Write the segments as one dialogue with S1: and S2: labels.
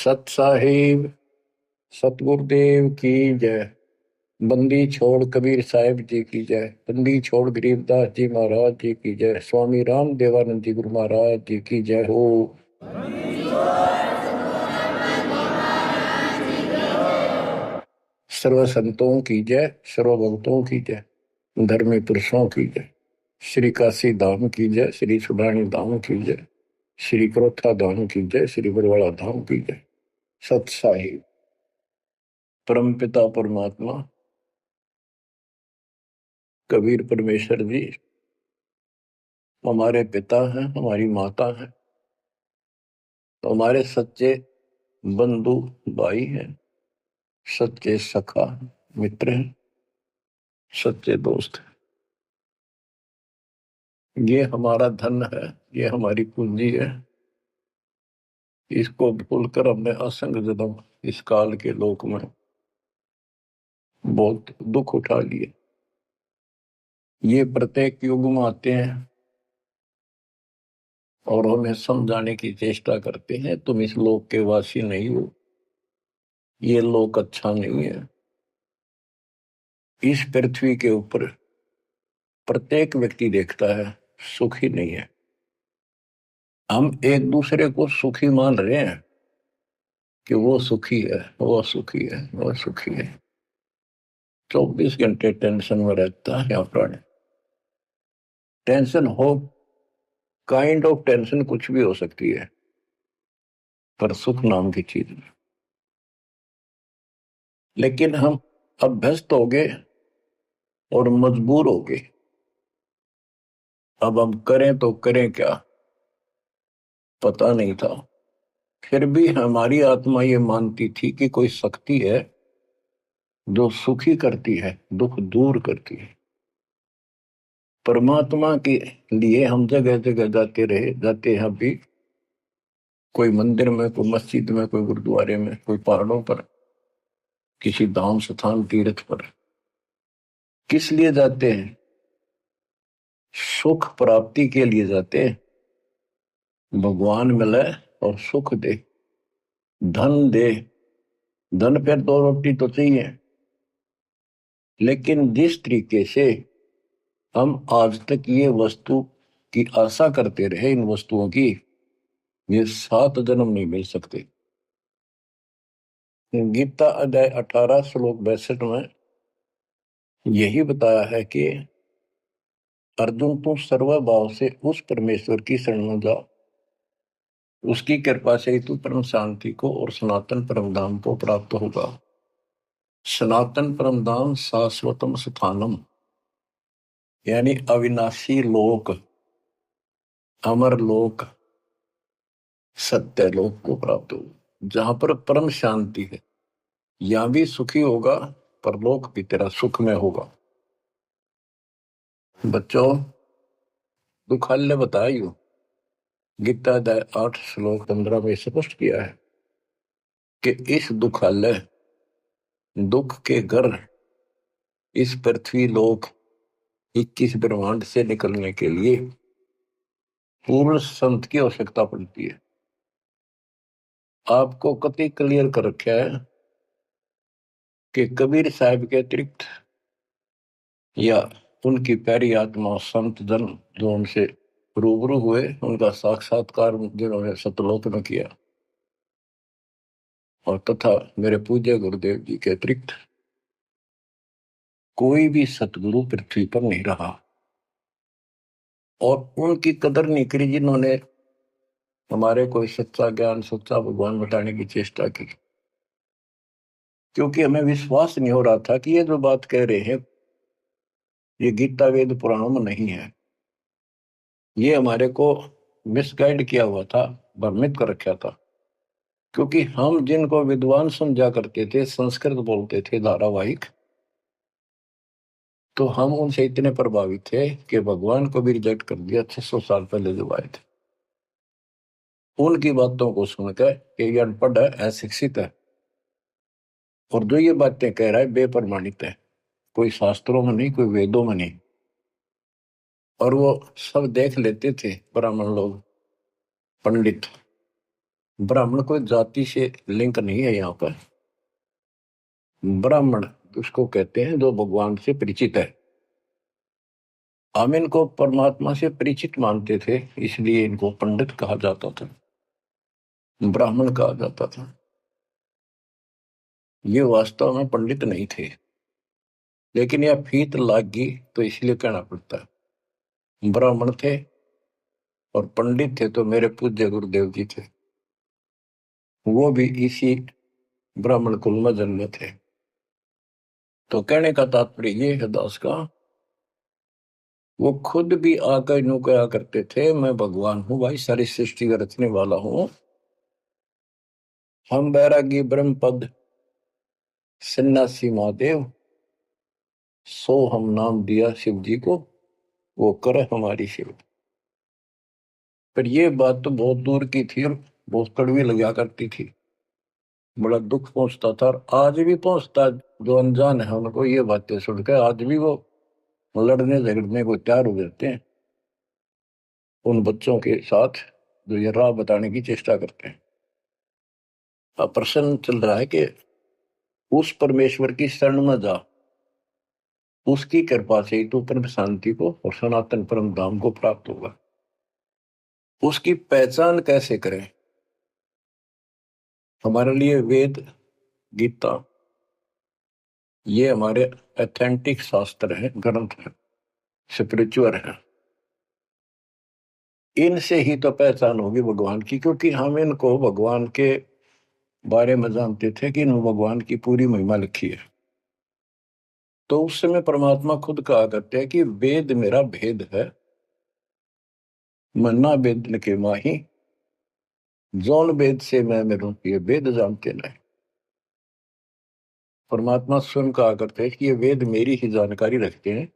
S1: सत साहिब सतगुरुदेव की जय। बंदी छोड़ कबीर साहिब जी की जय। बंदी छोड़ गरीबदास जी महाराज जी की जय। स्वामी राम देवानंद जी गुरु महाराज जी की जय हो। सर्व संतों की जय, सर्व भक्तों की जय, धर्मी पुरुषों की जय। श्री काशी धाम की जय, श्री सुब्राणी धाम की जय, श्री क्रोथा धाम की जय, श्री बरवाड़ा धाम की जय। सत साहिब परम पिता परमात्मा कबीर परमेश्वर जी हमारे पिता हैं, हमारी माता है, तो हमारे सच्चे बंधु भाई हैं, सच्चे सखा मित्र हैं, सच्चे दोस्त हैं। ये हमारा धन है, ये हमारी पूंजी है। इसको भूलकर हमने असंग जन्म इस काल के लोक में बहुत दुख उठा लिए। ये प्रत्येक युग में आते हैं और हमें समझाने की चेष्टा करते हैं, तुम इस लोक के वासी नहीं हो, ये लोक अच्छा नहीं है। इस पृथ्वी के ऊपर प्रत्येक व्यक्ति देखता है सुखी नहीं है। हम एक दूसरे को सुखी मान रहे हैं कि वो सुखी है, वो सुखी है, वो सुखी है। 24 घंटे टेंशन में रहता है प्राणी। टेंशन हो, काइंड ऑफ टेंशन कुछ भी हो सकती है, पर सुख नाम की चीज नहीं। लेकिन हम अभ्यस्त हो गए और मजबूर हो गए। अब हम करें तो करें क्या, पता नहीं था। फिर भी हमारी आत्मा ये मानती थी कि कोई शक्ति है जो सुखी करती है, दुख दूर करती है। परमात्मा के लिए हम जगह जगह जाते रहे, जाते हैं अभी। कोई मंदिर में, कोई मस्जिद में, कोई गुरुद्वारे में, कोई पहाड़ों पर, किसी धाम स्थान तीर्थ पर। किस लिए जाते हैं? सुख प्राप्ति के लिए जाते हैं। भगवान मिले और सुख दे, धन दे। धन पर दो रोटी तो चाहिए, लेकिन जिस तरीके से हम आज तक ये वस्तु की आशा करते रहे, इन वस्तुओं की, ये 7 जन्म नहीं मिल सकते। गीता अध्याय 18 श्लोक 62 में यही बताया है कि अर्जुन तू सर्वभाव से उस परमेश्वर की शरण में जा, उसकी कृपा से ही तू परम शांति को और सनातन परम धाम को प्राप्त होगा। सनातन परम धाम शाश्वतम स्थानम, यानी अविनाशी लोक, अमर लोक, सत्य लोक को प्राप्त होगा, जहां पर परम शांति है। यहां भी सुखी होगा, पर लोक भी तेरा सुख में होगा। बच्चों, दुखाल्य बताइयो, गीता अध्याय 8 श्लोक 15 में स्पष्ट किया है कि इस दुखालय, दुख के घर, इस पृथ्वी लोक 21 ब्रह्मांड से निकलने के लिए पूर्ण संत की आवश्यकता पड़ती है। आपको कति क्लियर कर रखा है कि कबीर साहब के अतिरिक्त या उनकी प्यारी आत्मा संत जन जो उनसे रूबरू हुए, उनका साक्षात्कार जिन्होंने सतलोक में किया, और तथा मेरे पूज्य गुरुदेव जी के अतिरिक्त कोई भी सतगुरु पृथ्वी पर नहीं रहा। और उनकी कदर नहीं करी जिन्होंने हमारे कोई सच्चा ज्ञान, सच्चा भगवान बताने की चेष्टा की। क्योंकि हमें विश्वास नहीं हो रहा था कि ये जो बात कह रहे हैं ये गीता वेद पुराणों में नहीं है। ये हमारे को मिसगाइड किया हुआ था, भ्रमित कर रखा था। क्योंकि हम जिनको विद्वान समझा करते थे, संस्कृत बोलते थे धारावाहिक, तो हम उनसे इतने प्रभावित थे कि भगवान को भी रिजेक्ट कर दिया 600 साल पहले जो आए थे। उनकी बातों को सुनकर कि ये अनपढ़ है, अशिक्षित है, और जो ये बातें कह रहा है बेप्रमाणित है, कोई शास्त्रों में नहीं, कोई वेदों में नहीं। और वो सब देख लेते थे ब्राह्मण लोग, पंडित, ब्राह्मण कोई जाति से लिंक नहीं है यहाँ पर। ब्राह्मण उसको कहते हैं जो भगवान से परिचित है। हम इनको परमात्मा से परिचित मानते थे, इसलिए इनको पंडित कहा जाता था, ब्राह्मण कहा जाता था। ये वास्तव में पंडित नहीं थे, लेकिन यह फीत लाग गई तो इसलिए कहना पड़ता है। ब्राह्मण थे और पंडित थे तो मेरे पूज्य गुरुदेव जी थे, वो भी इसी ब्राह्मण कुल में जन्मे थे। तो कहने का तात्पर्य ये है दास का, वो खुद भी आकर यूं कहा करते थे, मैं भगवान हूं भाई, सारी सृष्टि का रचने वाला हूं। हम बैरागी ब्रह्म पद सन्यासी महादेव, सो हम नाम दिया शिव जी को, वो करे हमारी सेवा। पर ये बात तो बहुत दूर की थी और बहुत कड़वी लगा करती थी, बड़ा दुख पहुंचता था और आज भी पहुंचता है। जो अनजान है उनको ये बातें सुनकर आज भी वो लड़ने झगड़ने को तैयार हो जाते हैं उन बच्चों के साथ जो ये राह बताने की चेष्टा करते हैं। अब प्रश्न चल रहा है कि उस परमेश्वर की शरण में जा, उसकी कृपा से ही तू परम शांति को और सनातन परम धाम को प्राप्त होगा। उसकी पहचान कैसे करें? हमारे लिए वेद, गीता, ये हमारे ऑथेंटिक शास्त्र हैं, ग्रंथ हैं, स्पिरिचुअल है। इनसे ही तो पहचान होगी भगवान की, क्योंकि हम इनको भगवान के बारे में जानते थे कि इन भगवान की पूरी महिमा लिखी है। तो उस समय परमात्मा खुद कहा करते हैं कि वेद मेरा भेद है, मन्ना वेद के माही, जौन वेद से मैं मेरू ये वेद जानते नहीं। परमात्मा स्वयं कहा करते हैं कि ये वेद मेरी ही जानकारी रखते हैं,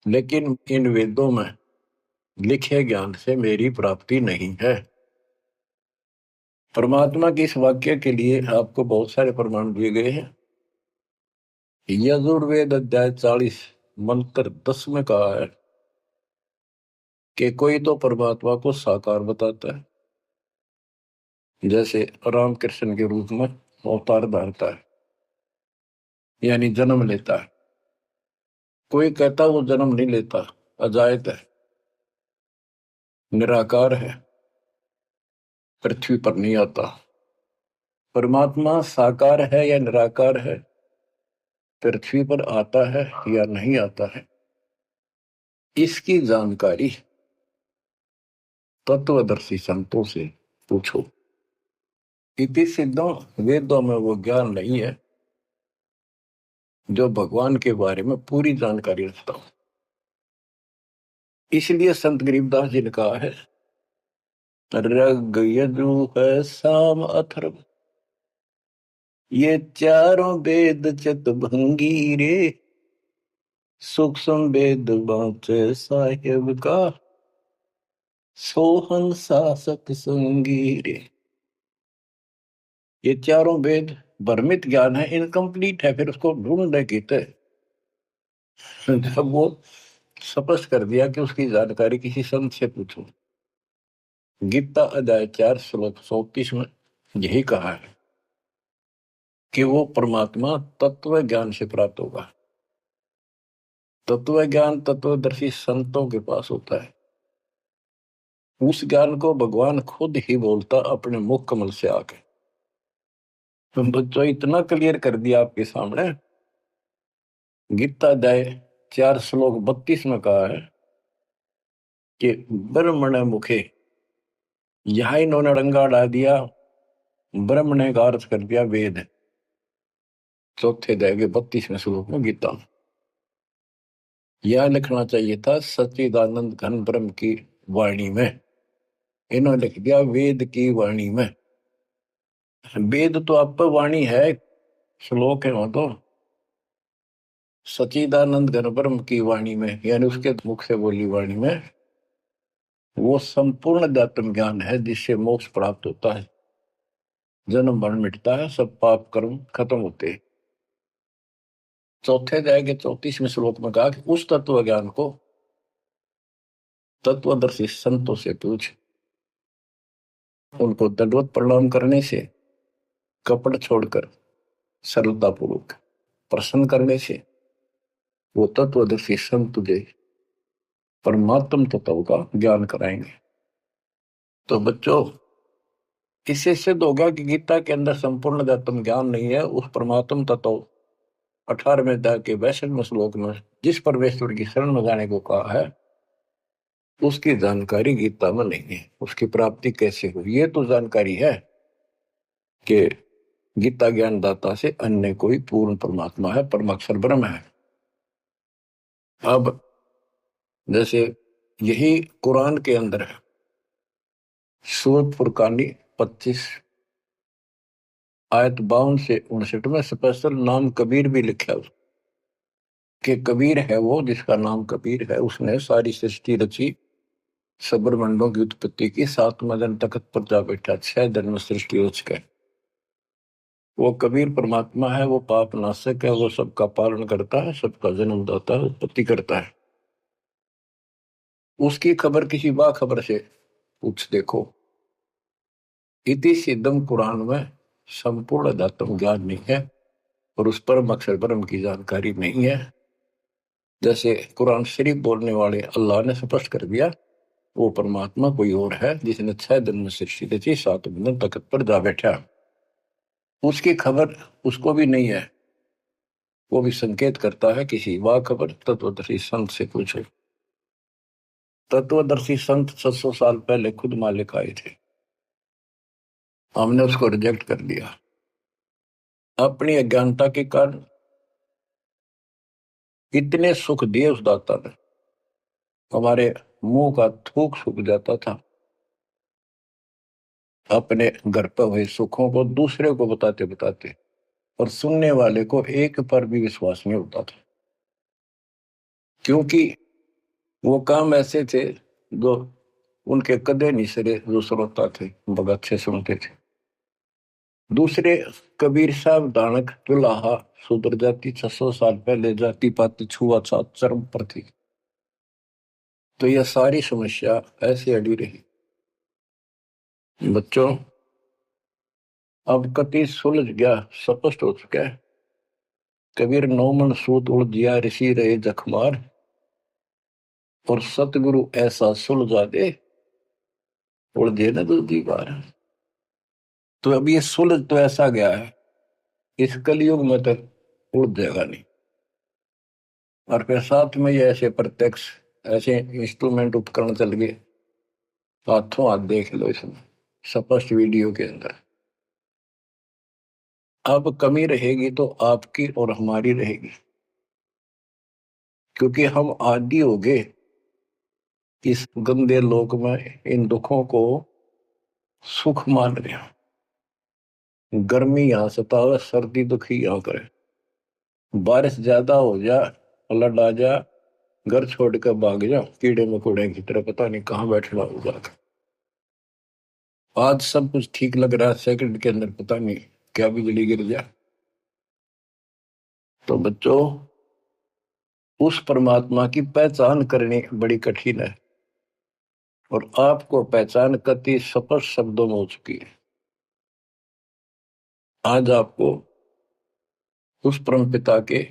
S1: लेकिन इन वेदों में लिखे ज्ञान से मेरी प्राप्ति नहीं है। परमात्मा के इस वाक्य के लिए आपको बहुत सारे प्रमाण दिए गए हैं। यजुर्वेद अध्याय 40 मंत्र 10 में कहा है कि कोई तो परमात्मा को साकार बताता है, जैसे रामकृष्ण के रूप में अवतार धारता है, यानी जन्म लेता है। कोई कहता वो जन्म नहीं लेता, अजायत है, निराकार है, पृथ्वी पर नहीं आता। परमात्मा साकार है या निराकार है, पृथ्वी पर आता है या नहीं आता है, इसकी जानकारी तत्वदर्शी संतों से पूछो। इति सिद्धों, वेदों में वो ज्ञान नहीं है जो भगवान के बारे में पूरी जानकारी रखता हो। इसलिए संत गरीबदास जी ने कहा है, ऋग यजुः साम अथर्व, ये चारों वेद चतुर्भंगी रे, सूक्ष्म वेद बाँचे साहेब का, सोहन शासक संगी रे। ये चारों वेद भ्रमित ज्ञान है, इनकम्प्लीट है, फिर उसको ढूंढने की थे। जब वो स्पष्ट कर दिया कि उसकी जानकारी किसी संत से पूछो। गीता अध्याय 4 श्लोक 34 में यही कहा है कि वो परमात्मा तत्व ज्ञान से प्राप्त होगा। तत्व ज्ञान तत्वदर्शी संतों के पास होता है। उस ज्ञान को भगवान खुद ही बोलता अपने मुख कमल से आके। तुम बच्चों इतना क्लियर कर दिया आपके सामने। गीता अध्याय 4 श्लोक 32 में कहा है कि ब्रह्मण मुखे, यहां इन्होंने रंगा डाल दिया, ब्रह्म ने का अर्थ कर दिया वेद। चौथे अध्याय के 32वें श्लोक में गीता। यह लिखना चाहिए था सच्चिदानंद घन ब्रह्म की वाणी में, इन्होंने लिख दिया वेद की वाणी में। वेद तो आप पर वाणी है, श्लोक है वहां तो। सच्चिदानंद घन ब्रह्म की वाणी में, यानी उसके मुख से बोली वाणी में, वो संपूर्ण अध्यात्म ज्ञान है जिससे मोक्ष प्राप्त होता है, जन्म मरण मिटता है, सब पाप कर्म खत्म होते हैं। चौथे अध्याय के 34वें श्लोक में कहा कि उस तत्व ज्ञान को तत्वदर्शी संतों से पूछ। उनको दंडवत प्रणाम करने से, कपट छोड़कर सरलतापूर्वक प्रसन्न करने से वो तत्वदर्शी संत तुझे परमात्म तत्व का ज्ञान कराएंगे। तो बच्चों, इससे सिद्ध हो गया कि गीता के अंदर संपूर्ण आत्म ज्ञान नहीं है। उस परमात्म तत्व 18वें अध्याय के 62वें श्लोक में जिस परमेश्वर की शरण में जाने को कहा है, उसकी जानकारी गीता में नहीं है। उसकी प्राप्ति कैसे हुई, ये तो जानकारी है कि गीता ज्ञान दाता से अन्य कोई पूर्ण परमात्मा है, परमाक्षर ब्रह्म है। अब जैसे यही कुरान के अंदर है, सूरत फुरकानी 25 आयत 52 से 59 में स्पेशल नाम कबीर भी लिखा है कि कबीर है वो जिसका नाम कबीर है, उसने सारी सृष्टि रची, सब्रमंडों की उत्पत्ति की, 7वें दिन तख्त पर जा बैठा, 6 दिन में सृष्टि रच गए। वो कबीर परमात्मा है, वो पाप नाशक है, वो सबका पालन करता है, सबका जन्म दाता है, उत्पत्ति करता है। उसकी खबर किसी बाखबर से पूछ देखो। इति सिद्धम कुरान में संपूर्ण दातम ज्ञान नहीं है और उस परम अक्षर ब्रह्म की जानकारी नहीं है। जैसे कुरान शरीफ बोलने वाले अल्लाह ने स्पष्ट कर दिया, वो परमात्मा कोई और है जिसने 6 दिन में सृष्टि रची, 7वें दिन तख्त पर जा बैठा। उसकी खबर उसको भी नहीं है। वो भी संकेत करता है किसी बाखबर तत्वदर्शी संत से पूछो। तत्वदर्शी संत 700 साल पहले खुद मालिक आए थे, हमने उसको रिजेक्ट कर दिया अपनी अज्ञानता के कारण। इतने सुख दिए उस दाता ने, हमारे मुंह का थूक सूख जाता था। अपने घर पर हुए सुखों को दूसरे को बताते बताते, और सुनने वाले को एक पर भी विश्वास नहीं होता था, क्योंकि वो काम ऐसे थे जो उनके कदे नहीं सरे, जो श्रोता थे बहुत अच्छे सुनते थे। दूसरे कबीर साहब दानक तुलाहा शूद्र जाति 600 साल पहले जाति पाति छुआछूत चरम पर थी। तो यह सारी समस्या ऐसे अड़ी रही। बच्चों, अब कति सुलझ गया, स्पष्ट हो चुका है। कबीर 9 मन सूत उलझिया ऋषि रहे जखमार, और सतगुरु ऐसा सुलझा दे उलझे न दूसरी बार। तो अब ये सुलझ तो ऐसा गया है, इस कलयुग में तो उलझ जाएगा नहीं। और फिर साथ में ये ऐसे प्रत्यक्ष ऐसे इंस्ट्रूमेंट उपकरण चल गए, हाथों हाथ देख लो इसमें स्पष्ट वीडियो के अंदर। अब कमी रहेगी तो आपकी और हमारी रहेगी, क्योंकि हम आदी हो गए इस गंदे लोक में इन दुखों को सुख मान रहे हैं। गर्मी यहां सतावे, सर्दी दुखी यहां करे, बारिश ज्यादा हो जा, फ्लड आ जा, घर छोड़ कर भाग जा कीड़े मकोड़े की तरह, पता नहीं कहाँ बैठना होगा। आज सब कुछ ठीक लग रहा है, सेकंड के अंदर पता नहीं क्या बिजली गिर जाए। तो बच्चों, उस परमात्मा की पहचान करनी बड़ी कठिन है, और आपको पहचान कति स्पष्ट शब्दों में हो चुकी है। आज आपको उस परम पिता के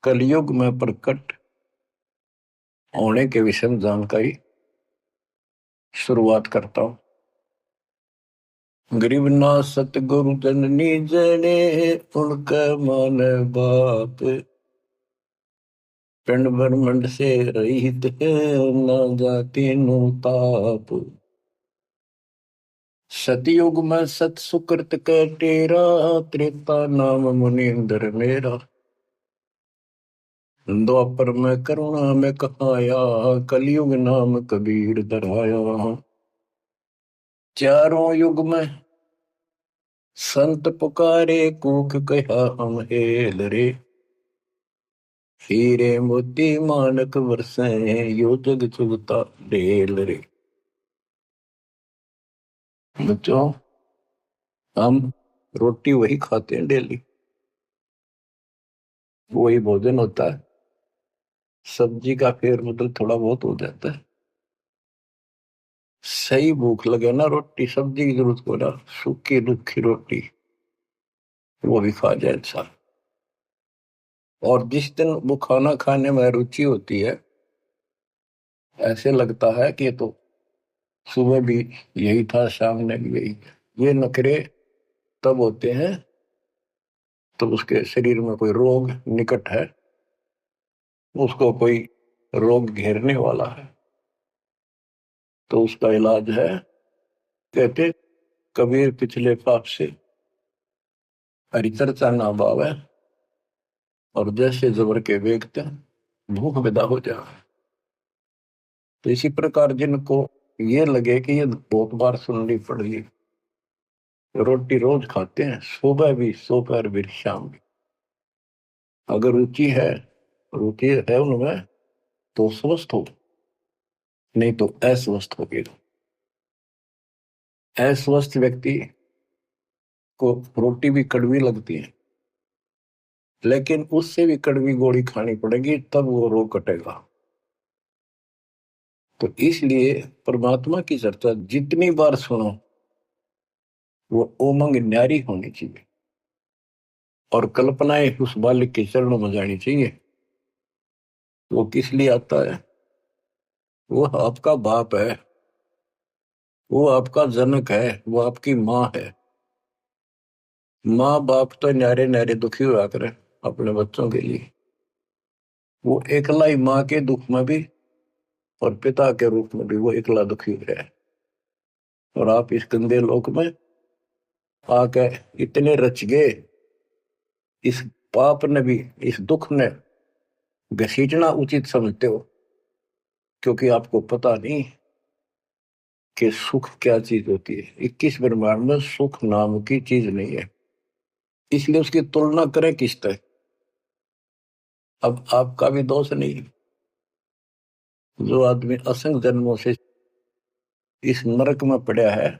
S1: कलयुग में प्रकट होने के विषय में जानकारी शुरुआत करता हूं। गरीब ना सतगुरु जननी जने, उनका मान बाप, पिंड ब्रह्मंड से रहित है, ना जाति नु ताप। सतयुग में सत सुकृत का तेरा, त्रेता नाम मुनींद्र मेरा। द्वापर में करुणा में कहाया, कलयुग नाम कबीर धराया। चारों युग में संत पुकारे, कूक कहा हम हेल रे। हीरे मोती मानक बरसे, यो जग चुगता ढेल रे। बच्चों, हम रोटी वही खाते हैं डेली, वही भोजन होता है, सब्जी का फेर बदल थोड़ा बहुत हो जाता है। सही भूख लगे ना, रोटी सब्जी की जरूरत को ना, सूखी रुखी रोटी वो भी खा जाए इंसान। और जिस दिन वो खाना खाने में रुचि होती है, ऐसे लगता है कि ये तो सुबह भी यही था, शाम ने भी यही। ये नखरे तब होते हैं तो उसके शरीर में कोई रोग निकट है, उसको कोई रोग घेरने वाला है, तो उसका इलाज है। कहते कबीर पिछले पाप से हरि चर्चा ना भावे, और जैसे जबर के वेगते भूख विदा हो जाए। तो इसी प्रकार जिनको ये लगे कि ये बहुत बार सुननी पड़ेगी, रोटी रोज खाते हैं, सुबह भी दोपहर भी शाम भी, अगर रुचि है उनमें, तो स्वस्थ हो, नहीं तो अस्वस्थ हो गए। अस्वस्थ व्यक्ति को रोटी भी कड़वी लगती है, लेकिन उससे भी कड़वी गोली खानी पड़ेगी, तब वो रोग कटेगा। तो इसलिए परमात्मा की चर्चा जितनी बार सुनो, वो उमंग न्यारी होनी चाहिए, और कल्पनाएं उस बालक के चरणों में जानी चाहिए। वो किस लिए आता है? वो आपका बाप है, वो आपका जनक है, वो आपकी माँ है। माँ बाप तो न्यारे न्यारे दुखी हुआ करे अपने बच्चों के लिए। वो एकला ही माँ के दुख में भी और पिता के रूप में भी वो एकला दुखी हो रहा है। और आप इस गंदे लोक में आके इतने रच गए, इस पाप ने भी, इस दुख ने घसीटना उचित समझते हो, क्योंकि आपको पता नहीं कि सुख क्या चीज होती है। 21 ब्रह्मांड में सुख नाम की चीज नहीं है, इसलिए उसकी तुलना करें किससे? अब आपका भी दोष नहीं। जो आदमी असंख्य जन्मों से इस नरक में पड़ा है,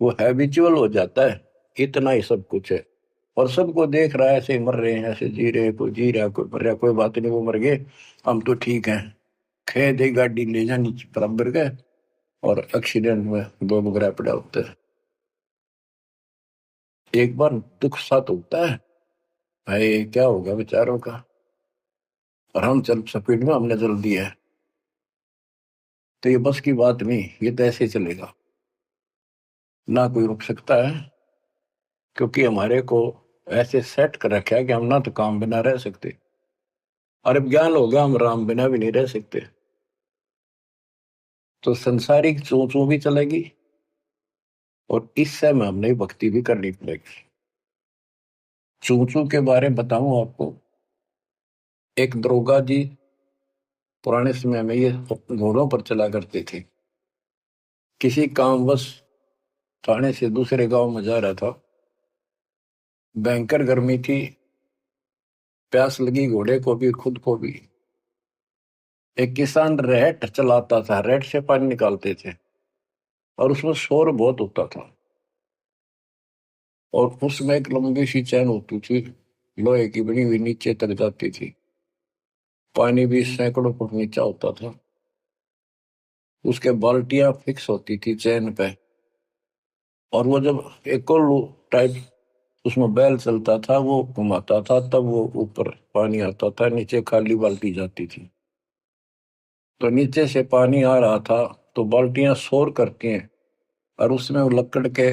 S1: वो हैबिचुअल हो जाता है, इतना ही सब कुछ है। और सबको देख रहा है, ऐसे मर रहे हैं, ऐसे जी रहे हैं, कोई जी रहा कोई मर रहा, कोई बात नहीं, वो मर गए, हम तो ठीक हैं। खे दे गाड़ी ले जानी बराबर गए, और एक्सीडेंट में दो बगैर पड़ा होता है। एक बार दुख साथ होता है, भाई क्या होगा बेचारों का, और हम चल स्पीड में हमने जल दिया है, तो ये बस की बात नहीं, ये तो ऐसे चलेगा, ना कोई रुक सकता है। क्योंकि हमारे को ऐसे सेट कर रखा है कि हम ना तो काम बिना रह सकते, और अब ज्ञान हो गया हम राम बिना भी नहीं रह सकते। तो संसारिक चोचों भी चलेगी, और इस समय हमने भक्ति भी करनी पड़ेगी। चूचू के बारे में बताऊं आपको, एक दरोगा जी पुराने समय में ये घोड़ों पर चला करते थे। किसी कामवश थाने से दूसरे गांव में जा रहा था, भयंकर गर्मी थी, प्यास लगी घोड़े को भी खुद को भी। एक किसान रेट चलाता था, रेट से पानी निकालते थे, और उसमें शोर बहुत होता था, और उसमें एक लंबी सी चैन होती थी, लोहे की बनी हुई, नीचे तक जाती थी। पानी भी सैकड़ों फुट नीचा होता था। उसके बाल्टियां फिक्स होती थी चैन पे, और वो जब एक टाइप उसमें बैल चलता था, वो घुमाता था, तब वो ऊपर पानी आता था, नीचे खाली बाल्टी जाती थी। तो नीचे से पानी आ रहा था, तो बाल्टियां शोर करती हैं, और उसमें वो लकड़ के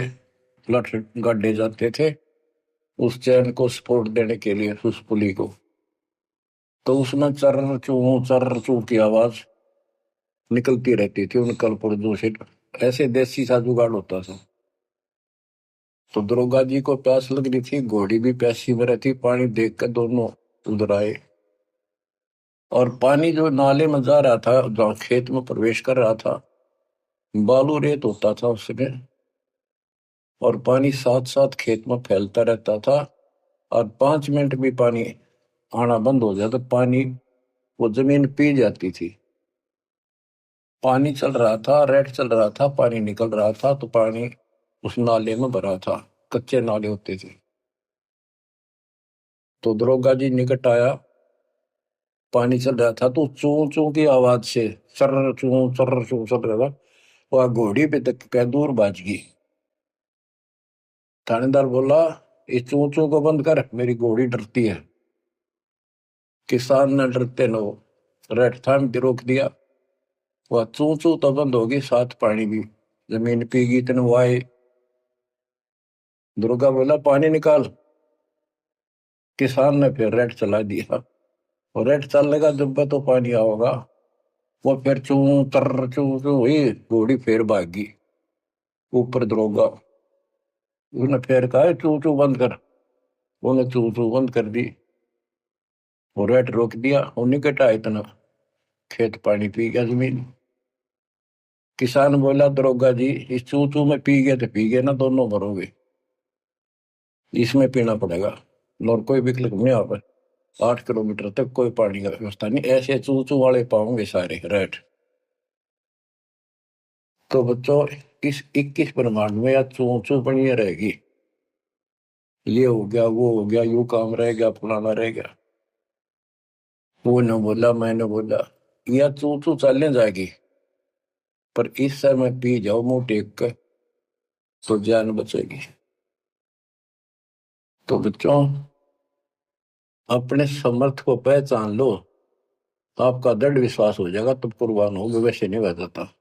S1: लठ गाड़े जाते थे उस चैन को सपोर्ट देने के लिए, उस पुली को। तो उसमें चर्र चू की आवाज निकलती रहती थी उन कलपुर्जों से। ऐसे देसी सा जुगाड़ होता था। तो दरोगा जी को प्यास लग रही थी, घोड़ी भी प्यासी में रहती, पानी देख कर दोनों उधर आए। और पानी जो नाले में जा रहा था, जहाँ खेत में प्रवेश कर रहा था, बालू रेत होता था उसमें, और पानी साथ साथ खेत में फैलता रहता था। और 5 मिनट भी पानी आना बंद हो जाए तो पानी, वो जमीन पी जाती थी। पानी चल रहा था, रेट चल रहा था, पानी निकल रहा था, तो पानी उस नाले में भरा था, कच्चे नाले होते थे। तो दरोगा जी निकट आया, पानी चल रहा था, तो चू चू की आवाज से चर्र चू चल रहा था, वह घोड़ी पे तक क्या दूर भाज गई। थानेदार बोला, इस चू चू को बंद कर, मेरी घोड़ी डरती है। किसान ने डरते न रेट थाम के रोक दिया। वह चू चू तो बंद होगी, साथ पानी भी। जमीन पीगी तेन वाई। दुर्गा बोला, पानी निकाल। किसान ने फिर रेट चला दिया, और रेट चलेगा जब तो पानी आओगा। वो फिर चू तर चू चू हुई, घोड़ी फिर भागी। ऊपर दरोगा उसने फिर कहा, चू चू बंद कर। उन्हें चू चू बंद कर दी, और रेट रोक दिया। उन्हीं के टा इतना खेत पानी पी गया जमीन। किसान बोला, दरोगा जी, इस चू चू में पी गए तो पी गए ना, दोनों मरोगे। इसमें पीना पड़ेगा, और कोई विकल्प नहीं आ पाए। 8 किलोमीटर तक कोई पानी का व्यवस्था नहीं, ऐसे चू चू वाले पाओगे सारे रेट। तो बच्चों, इस 21 ब्रह्मांड में या चू चू बनी रहेगी। ये हो गया, वो हो गया, यू काम रह गया, फलाना रह गया। वो न बोला, मैंने बोला, या चू चू चलने जाएगी, पर इस समय पी जाओ मुंह टेक कर, तो जान बचेगी। तो बच्चों, अपने समर्थ को पहचान लो, आपका दृढ़ विश्वास हो जाएगा, तब कुर्बान होगे, वैसे नहीं बह जाता।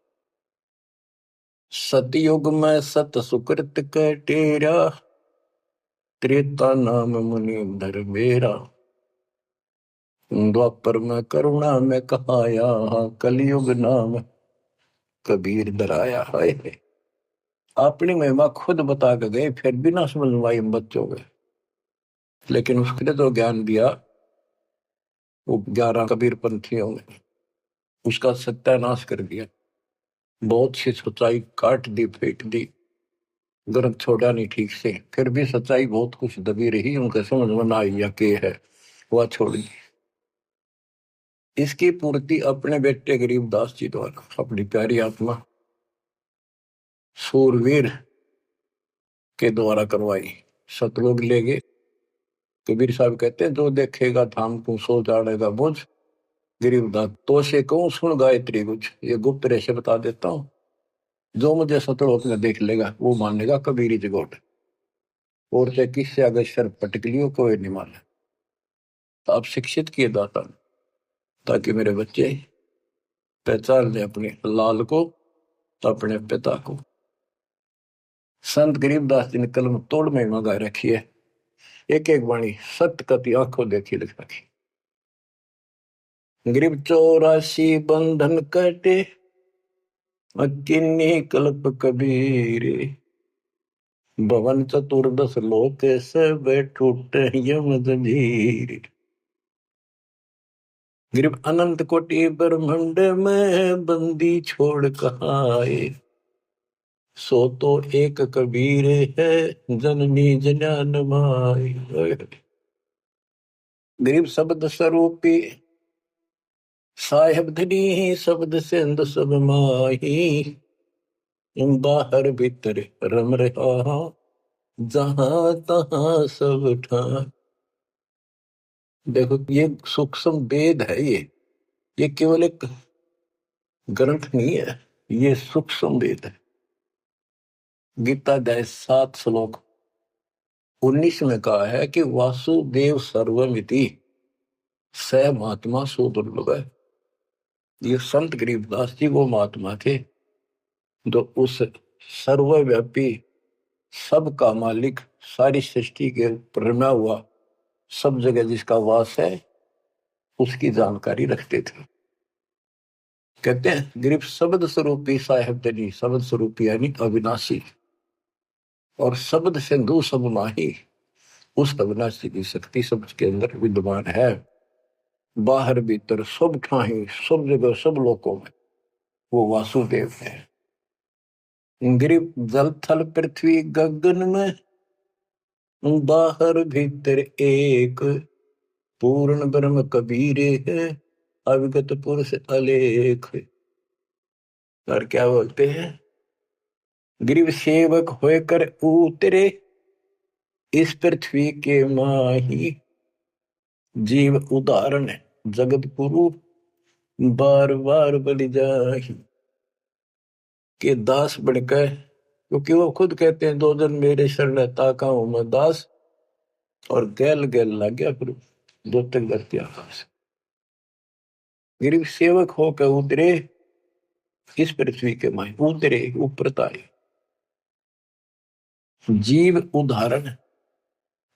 S1: सतयुग में सत सुकृत के टेरा, त्रेता नाम मुनि धर मेरा। द्वापर में करुणा में कहाया, कलयुग नाम कबीर धराया। है अपनी महिमा खुद बता के गए, फिर भी ना समझ में आई बच्चों के। लेकिन उसने तो ज्ञान दिया, वो 11 कबीर पंथियों ने उसका सत्यानाश कर दिया। बहुत सी सच्चाई काट दी, फेंक दी, ग्रंथ छोड़ा नहीं ठीक से। फिर भी सच्चाई बहुत कुछ दबी रही, उनके समझ में ना आई या के है, वह छोड़ दी। इसकी पूर्ति अपने बेटे गरीबदास जी द्वारा, अपनी प्यारी आत्मा सूरवीर के द्वारा करवाई। सतलोक ले गए। कबीर साहब कहते हैं, जो देखेगा धाम को सो जानेगा बुझ। गरीबदास, तो से कहूं सुन गायत्री कुछ, ये गुप्त रहस्य बता देता हूं। जो मुझे सतलोक में देख लेगा, वो मानेगा कबीरी जगोट। और चाहे किससे अगर शर पटक लियो, कोई नहीं माने। तो आप शिक्षित किए दाता, ताकि मेरे बच्चे पहचान ले अपने लाल को, अपने पिता को। संत गरीबदास जी ने कलम तोड़ में मंगा रखी है। एक एक वाणी सत्य कति आंखों देखी लिख रखी। गरीब 84 बंधन कटे, किन्नी कल्प कबीर। भवन चतुर्दश लोक सब टूटे यम जंजीर। गरीब अनंत कोटि ब्रह्मांड में बंदी छोड़ कहाए। सो तो एक कबीर है, जननी जनान माई। गरीब शब्द स्वरूपी साहेब धनी, शब्द सिंध सब माही। बाहर भीतर रम रहा, जहां तहां सब ठान। देखो, ये सूक्ष्म वेद है। ये केवल एक ग्रंथ नहीं है, ये सूक्ष्म वेद है। गीता अध्याय 7 श्लोक 19 में कहा है कि वासुदेव सर्वमिति स महात्मा सुदुर्लभ है। ये संत गरीबदास जी वो महात्मा थे, जो उस सर्वव्यापी, सबका मालिक, सारी सृष्टि के ऊपर रमा हुआ, सब जगह जिसका वास है, उसकी जानकारी रखते थे। कहते हैं, गरीब शब्द स्वरूपी साहेब धनी, शब्द स्वरूपी यानी अविनाशी, और शब्द सिंधु सब माही। उस अविनाशी की शक्ति सब के अंदर विद्यमान है। बाहर भीतर सब ठाही, सब जगह, सब लोकों में वो वासुदेव है। गरीब जल थल पृथ्वी गगन में, बाहर भीतर एक। पूर्ण ब्रह्म कबीर है, अविगत पुरुष अलेख। और क्या बोलते हैं, गरीब सेवक होकर उतरे, इस पृथ्वी के माही। जीव उदाहरण जगत गुरु, बार बार बलि जाहि। कि दास बनकर, क्योंकि वो खुद कहते हैं 2 दिन मेरे शरण ताका हूं मैं दास, और गैल गैल लग गया फिर 2 तक धरती आकाश। गरीब सेवक होकर उतरे इस पृथ्वी के माए, उतरे ऊपर तारे। जीव उदाहरण,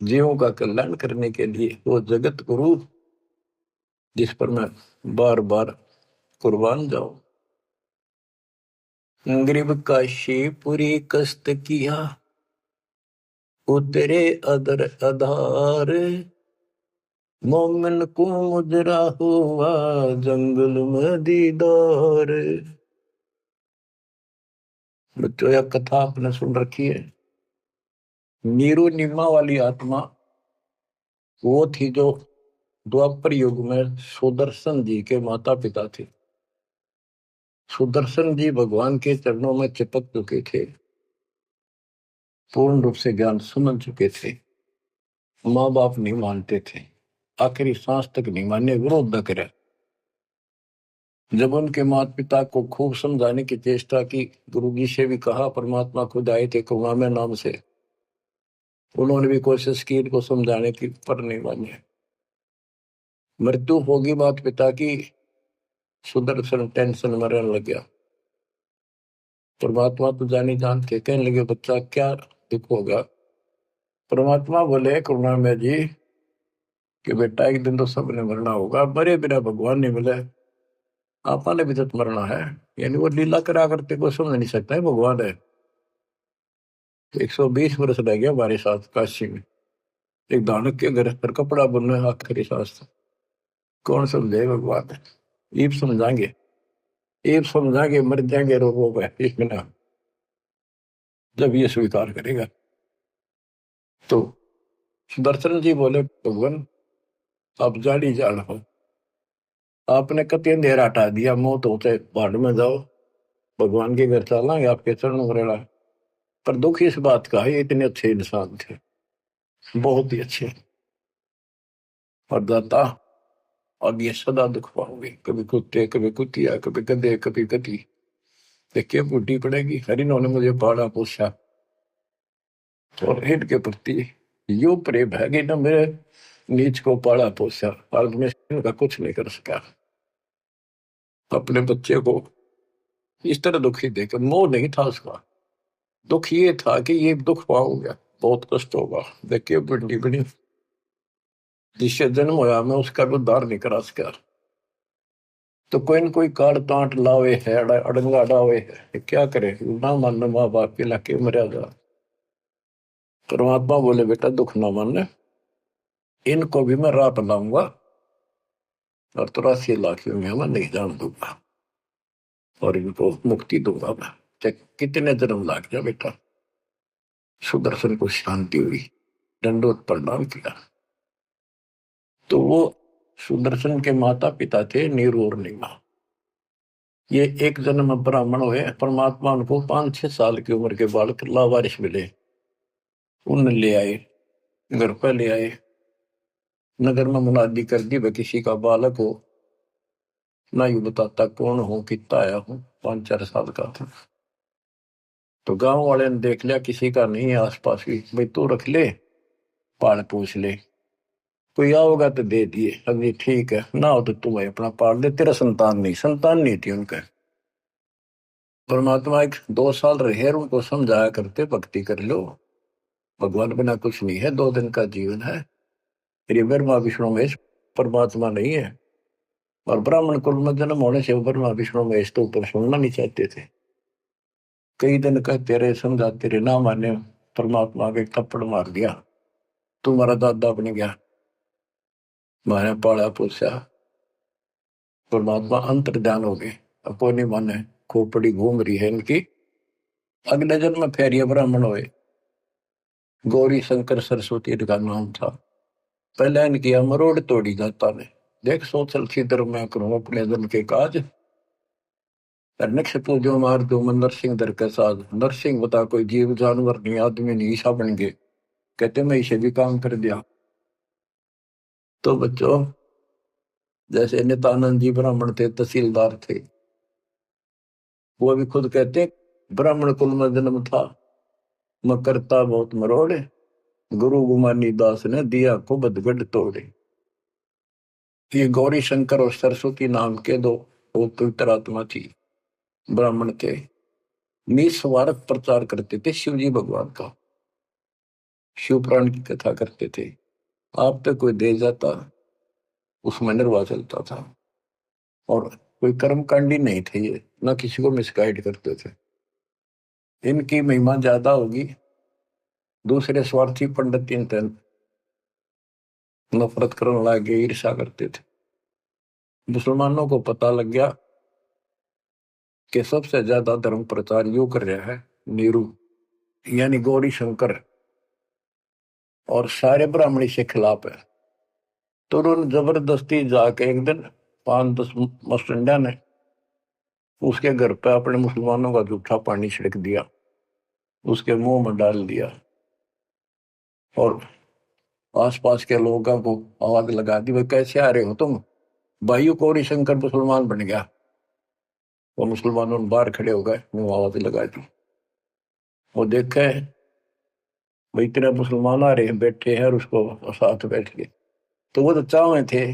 S1: जीवों का कल्याण करने के लिए वो जगत गुरु जिस पर मैं बार बार कुर्बान जाऊं। गरीब काशीपुरी कष्ट किया, उतरे अदर आधार, मोमिन को मुजरा हुआ जंगल में दीदार। बच्चों यह कथा आपने सुन रखी है। नीरू निम्मा वाली आत्मा वो थी जो द्वापर युग में सुदर्शन जी के माता पिता थे। सुदर्शन जी भगवान के चरणों में चिपक चुके थे, पूर्ण रूप से ज्ञान समझ चुके थे। माँ बाप नहीं मानते थे, आखिरी सांस तक नहीं माने, विरोध न करे। जब उनके माता पिता को खूब समझाने की चेष्टा की, गुरु जी से भी कहा, परमात्मा खुद आए थे करुणामय नाम से, उन्होंने भी कोशिश की इनको समझाने की, पर नहीं माने। मृत्यु होगी माता पिता की, सुदर्शन टेंशन मरने लग गया। परमात्मा तो जानी जानते, कहने लगे बच्चा क्या दुख होगा। परमात्मा बोले करुणामय जी कि बेटा एक दिन तो सबने मरना होगा, मरे बिना भगवान नहीं मिले, आपने भी तो मरना है। यानी वो लीला करा करते को समझ नहीं सकता है भगवान है। 120 वर्ष रह गया हमारे साथ काशी में, एक दानक के घर पर कपड़ा बुनना आखिरी सांस, कौन समझे भगवान है। ईब समझाएंगे, ईब समझाएंगे, मर जाएंगे रोगों में एक बिना, जब ये स्वीकार करेगा। तो सुदर्शन जी बोले भगवान आप जानी जान हो, आपने कति अंधेरा हटा दिया, मौत होते पहाड़ में जाओ, भगवान के घर चलेंगे, आपके चरणों में रहना। पर दुख इस बात का है, इतने अच्छे इंसान थे, बहुत ही अच्छे, और दाता अब ये सदा दुख पाओगे, कभी कुत्ते कभी कुतिया, कभी गधे कभी गधी, देखिए बूढ़ी पड़ेगी। हरि ने मुझे पाला पोसा, और हिट के प्रति यो प्रेम है कि ना मेरे नीच को पाला पोसा, और मैं इनका कुछ नहीं कर सका। अपने बच्चे को इस तरह दुखी देकर, मोह नहीं था उसका, दुख ये था कि ये दुख पाऊंगा, बहुत कष्ट होगा। देखिए बड़ी बड़ी जिससे जन्म होया मैं उसका भी उद्धार नहीं करा सका। तो कोई न कोई काट तांट लावे है, अड़ंगा डावे है, क्या करे, ना मानना माँ बाप के लाके मर्यादा। परमात्मा बोले बेटा दुख ना मानने, इनको भी मैं रात लाऊंगा और 83 लाख में मैं नहीं जान दूंगा, और इनको मुक्ति दूंगा मैं, चाहे कितने जन्म लाग जाए बेटा। सुदर्शन को शांति हुई, दंडोत प्रणाम किया। तो वो सुदर्शन के माता पिता थे नीरू और नीमा। ये एक जन्म ब्राह्मण हुए, परमात्मा उनको 5-6 साल की उम्र के बालक लावारिश मिले, उन ले आए, घर पर ले आए, नगर में मुनादी कर दी, वह किसी का बालक हो, ना यू बताता कौन हो, कितना आया हूं, 5-4 साल का था। तो गांव वाले ने देख लिया किसी का नहीं है आसपास भी, भाई तू रख ले, पाल पूछ ले, कोई आओगा तो दे दिए, अभी ठीक है, ना हो तो तुम अपना पाल दे, तेरा संतान नहीं थी उनका। परमात्मा एक 2 साल रहे, उनको समझाया करते भक्ति कर लो, भगवान बिना कुछ नहीं है, 2 दिन का जीवन है, फिर ब्रह्मा विष्णु महेश परमात्मा नहीं है। और ब्राह्मण कुल में जन्म होने से ब्रह्मा विष्णु महेश तो ऊपर सुनना नहीं चाहते थे। कई दिन कहते रहे, समझाते रहे, ना माने, परमात्मा के थप्पड़ मार दिया, तुम्हारा दादा बन गया, मैंने पाला पोसा। परमात्मा अंतर ध्यान हो गए, अब कोई नहीं माने, खोपड़ी घूम रही है इनकी। अगले जन्म में फिर ये ब्राह्मण हुए, गौरी शंकर सरस्वती इनका नाम था। पहले इनकी मरोड़ तोड़ी जाता ने, देख सोचल छिद्र मैं करूं अपने जन के काज, नक्ष पूजो मार दो मैं नरसिंह दर के साथ। नरसिंह बता कोई जीव जानवर नहीं, आदमी नहीं, ईसा बन गए, कहते मैं इसे भी काम कर दिया। तो बच्चों जैसे नित्यानंद जी ब्राह्मण थे, तहसीलदार थे, वो भी खुद कहते ब्राह्मण कुल में जन्म था, मैं करता बहुत मरोड़े, गुरु गुमानी दास ने दिया को बदगढ़ तोड़े। ये गौरी शंकर और सरस्वती नाम के दो पवित्र आत्मा थी, ब्राह्मण थे, निस्वार्थ प्रचार करते थे शिव जी भगवान का, शिव पुराण की कथा करते थे। आप पे कोई दे जाता, उसमें निर्वाह चलता था, और कोई कर्मकांडी नहीं थे ये, ना किसी को मिसगाइड करते थे। इनकी महिमा ज्यादा होगी, दूसरे स्वार्थी पंडित इन नफरत करने लगे, ईर्षा करते थे। मुसलमानों को पता लग गया कि सबसे ज्यादा धर्म प्रचार यू कर रहा है नीरू, यानी गौरी शंकर, और सारे ब्राह्मणी से खिलाफ है। तो उन्होंने जबरदस्ती जाके एक दिन 5-10 मस्टंडा ने उसके घर पे अपने मुसलमानों का जूठा पानी छिड़क दिया, उसके मुंह में डाल दिया, और आसपास के लोगों को आवाज लगा दी, भाई कैसे आ रहे हो तुम, भाइयों गौरी शंकर मुसलमान बन गया। वो मुसलमानों बाहर खड़े हो गए, मुंह आवाज लगा दी। वो देखे भाई तेरा मुसलमान आ रहे हैं, बैठे हैं, और उसको साथ बैठ के, तो वो तो चावे थे,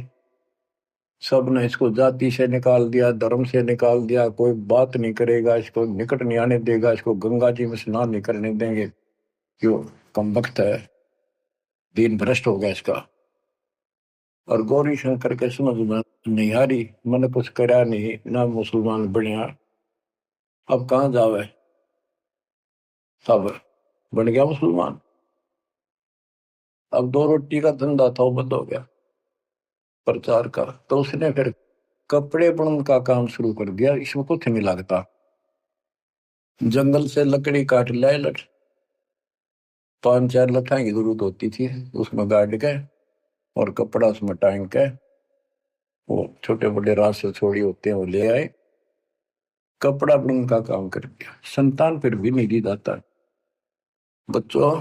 S1: सब ने इसको जाति से निकाल दिया, धर्म से निकाल दिया, कोई बात नहीं करेगा, इसको निकट नहीं आने देगा, इसको गंगा जी में स्नान नहीं करने देंगे, क्यों कम वक्त है, दीन भ्रष्ट हो गया इसका। और गौरी शंकर के समझ में नहीं आ रही, मैंने कुछ करा नहीं ना, मुसलमान बनया, अब कहाँ जावे, सब बन गया मुसलमान। अब 2 रोटी का धंधा था, वो बंद हो गया प्रचार का। तो उसने फिर कपड़े बुनने का काम शुरू कर दिया, इसमें कुछ नहीं लगता, जंगल से लकड़ी काट लाए, 5-4 लठाई की जरूरत होती थी, उसमें गाड़ के और कपड़ा उसमें टांग के, वो छोटे बड़े रास से छोड़ी होते हैं वो ले आए, कपड़ा बुनने का काम कर दिया। संतान फिर भी नहीं दी जाता। बच्चों,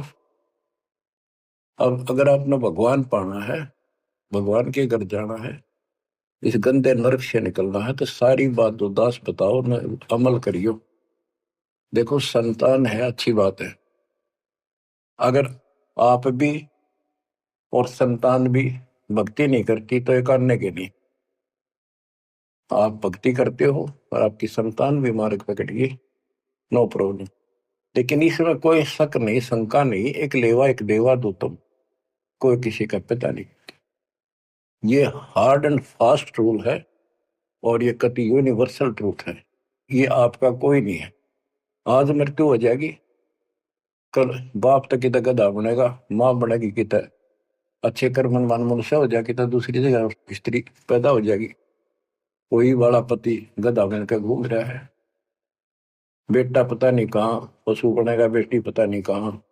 S1: अब अगर आपने भगवान पाना है, भगवान के घर जाना है, इस गंदे नरक से निकलना है, तो सारी बात उदास बताओ न, अमल करियो। देखो संतान है अच्छी बात है, अगर आप भी और संतान भी भक्ति नहीं करती तो एक अन्य के नहीं, आप भक्ति करते हो और आपकी संतान भी मार्ग पकड़ गई, नो प्रॉब्लम। लेकिन इसमें कोई शक नहीं, शंका नहीं, एक लेवा एक देवा दो तुम, कोई किसी का पिता नहीं। ये हार्ड एंड फास्ट रूल है, और ये कति यूनिवर्सल ट्रूथ है, ये आपका कोई नहीं है। आज मृत्यु हो जाएगी, कल बाप तक कितना गधा बनेगा, माँ बनेगी कितना अच्छे कर्म मन मनुष्य हो जाएगी, तो दूसरी जगह स्त्री पैदा हो जाएगी, कोई वाला पति गधा बन कर घूम रहा है, बेटा पता नहीं कहाँ पशु बनेगा, बेटी पता नहीं कहाँ।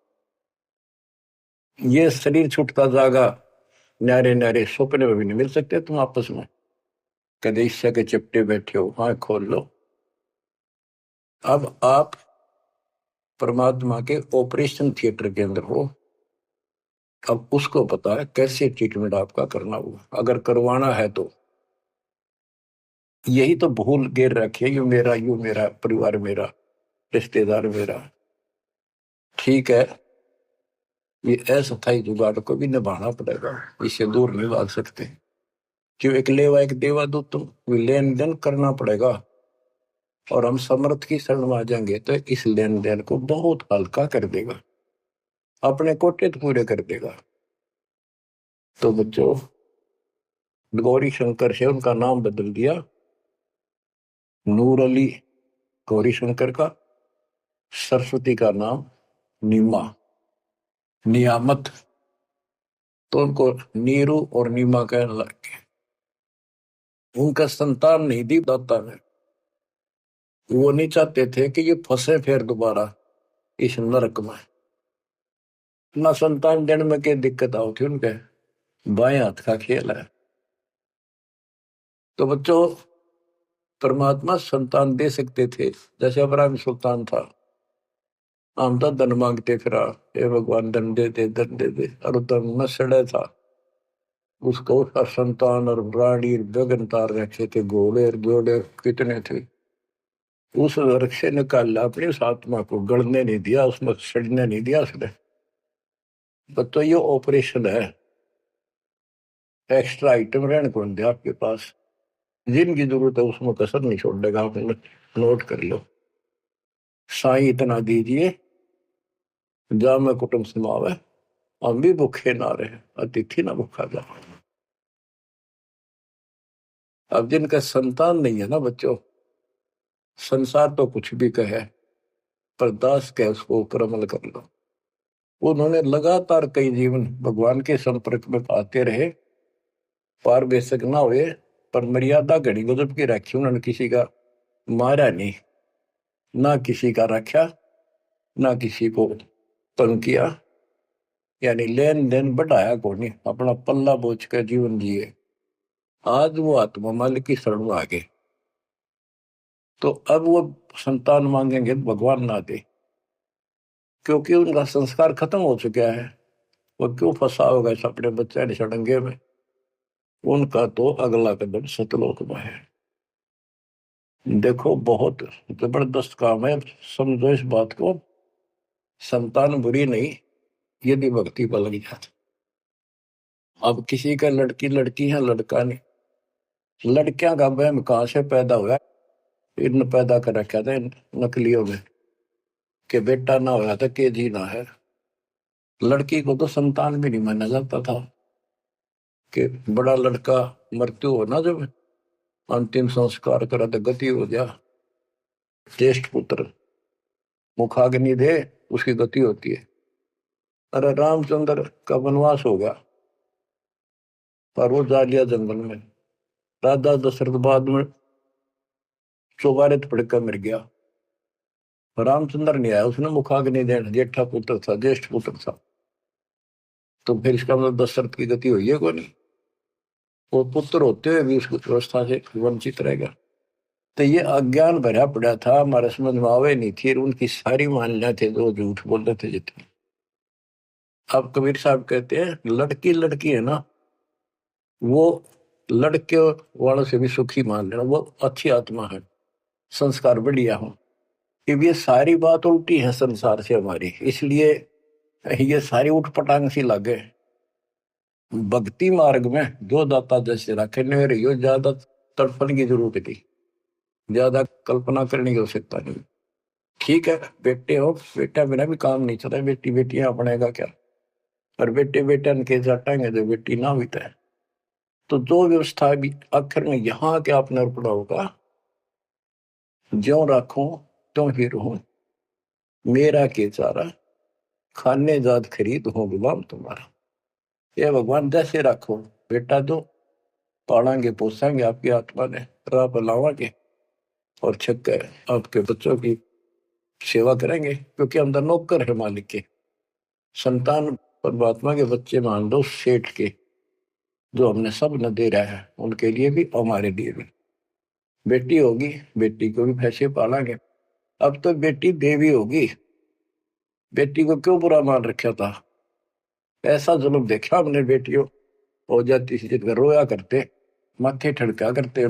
S1: ये शरीर छूटता जागा, न्यारे न्यारे सपने में भी नहीं मिल सकते तुम आपस में, कदे ईर्ष्या के चिपटे बैठे हो, हाँ खोल लो। अब आप परमात्मा के ऑपरेशन थिएटर के अंदर हो, अब उसको पता है कैसे ट्रीटमेंट आपका करना होगा, अगर करवाना है तो। यही तो भूल गिर रखी है, यू मेरा परिवार मेरा, रिश्तेदार मेरा। ठीक है, ये अस्थायी जुगाड़ को भी निभाना पड़ेगा, इससे दूर नहीं भाग सकते। क्यों, एक लेवा एक देवा दो तुम, लेन देन करना पड़ेगा, और हम समर्थ की शरण में आ जाएंगे तो इस लेन देन को बहुत हल्का कर देगा, अपने कोटे तो पूरे कर देगा। तो बच्चों, गौरी शंकर से उनका नाम बदल दिया, नूर अली गौरी शंकर का, सरस्वती का नाम नीमा, नियामत, तो उनको नीरू और नीमा कहने लगे। उनका संतान नहीं दी दाता ने, वो नहीं चाहते थे कि ये फंसे फिर दोबारा इस नरक में, ना संतान देने में क्या दिक्कत आओ थी उनके, बाएं हाथ का खेल है। तो बच्चों, परमात्मा संतान दे सकते थे, जैसे अब्राहम सुल्तान था, हम तो धन मांगते फिर, हे भगवान धन दे दे धन दे दे, और धन में सड़े था, उसको उसका संतान और रानी गगन तार रखे थे, घोड़े घोड़े कितने थे, उस नरक से निकाल अपनी उस आत्मा को, गड़ने नहीं दिया, उसमें सड़ने नहीं दिया उसने। तो ये ऑपरेशन है। एक्स्ट्रा आइटम रहने को नहीं दिया आपके पास। जिनकी जरूरत है उसमें कसर नहीं छोड़ेगा। आप नोट कर लो। साईं इतना दीजिए, जा मैं कुटुंब समावे, हम भी भूखे ना रहे, अतिथि ना भूखा जा। अब जिनका संतान नहीं है ना बच्चों, संसार तो कुछ भी कहे, पर दास के उसको ऊपर अमल कर लो। उन्होंने लगातार कई जीवन भगवान के संपर्क में आते रहे, पार बेशक ना हुए, पर मर्यादा घड़ी गजब की रखी उन्होंने। किसी का मारा नहीं, ना किसी का रखा, ना किसी को तंग किया, यानी लेन देन बढ़ाया को नहीं, अपना पल्ला बोझ कर जीवन जिए। आज वो आत्मा मालिक की शरण में आ गए, तो अब वो संतान मांगेंगे तो भगवान ना दे, क्योंकि उनका संस्कार खत्म हो चुका है। वो क्यों फंसा होगा इस अपने बच्चे ने सड़ंगे में। उनका तो अगला कदम सतलोक में है। देखो बहुत जबरदस्त काम है। समझो इस बात को, संतान बुरी नहीं यदि भक्ति पर लग जाती। अब किसी का लड़की लड़की है, लड़का नहीं। लड़कियां का वहम कहां से पैदा हुआ? इन पैदा कर रखा था नकलियों में कि बेटा ना होया था के जी ना है। लड़की को तो संतान भी नहीं माना जाता था कि बड़ा लड़का मृत्यु हो ना, जब अंतिम संस्कार करा तो गति हो गया, ज्येष्ठ पुत्र मुखाग्नि दे, उसकी गति होती है। अरे रामचंद्र का वनवास हो गया, पर वो जा लिया जंगल में। राजा दशरथ बाद में चौबारे पड़कर मर गया। रामचंद्र नहीं आया, उसने मुखाग्नि देना, जेठा पुत्र था, ज्येष्ठ पुत्र था। तो फिर इसका मतलब दशरथ की गति हुई है को नहीं? वो पुत्र होते हुए भी उस व्यवस्था से वंचित रह गया। तो ये अज्ञान भरा पड़ा था, हमारे समझ में आवे नहीं थी। उनकी सारी मान्यता थे जो झूठ बोलते थे जितने। अब कबीर साहब कहते हैं लड़की लड़की है ना, वो लड़के वालों से भी सुखी मान लेना, वो अच्छी आत्मा है, संस्कार बढ़िया हो। अब ये सारी बात उल्टी है संसार से हमारी, इसलिए ये सारी उठपटांग सी लगे। भक्ति मार्ग में जो दाता जैसे रखे न रही, ज्यादा तड़पण की जरूरत थी, ज्यादा कल्पना करने की आवश्यकता नहीं। ठीक है, बेटे हो, बेटा बिना भी काम नहीं चला, बेटी बेटियां अपनेगा क्या? और बेटे बेटा के जाटेंगे जो बेटी ना भी है। तो जो व्यवस्था भी आखिर में यहाँ के आपने अर्पणा होगा, ज्यो राखूं त्यों ही रहूं, मेरा के चारा, खाने जात खरीद हो गुलाम तुम्हारा। ये भगवान जैसे रखो, बेटा जो पालेंगे पोसेंगे आपकी आत्मा ने, राह पर लावांगे, और छक आपके बच्चों की सेवा करेंगे, क्योंकि हम तो नौकर है मालिक के। संतान परमात्मा के बच्चे मान लो, सेठ के, जो हमने सब न दे रहा है, उनके लिए भी हमारे लिए भी। बेटी होगी, बेटी को भी भैंसे पालेंगे। अब तो बेटी देवी होगी, बेटी को क्यों बुरा मान रखा था? ऐसा जुल्म देखा हमने, बेटियों हो जाती थी जिनका रोया करते, माथे ठड़का करते,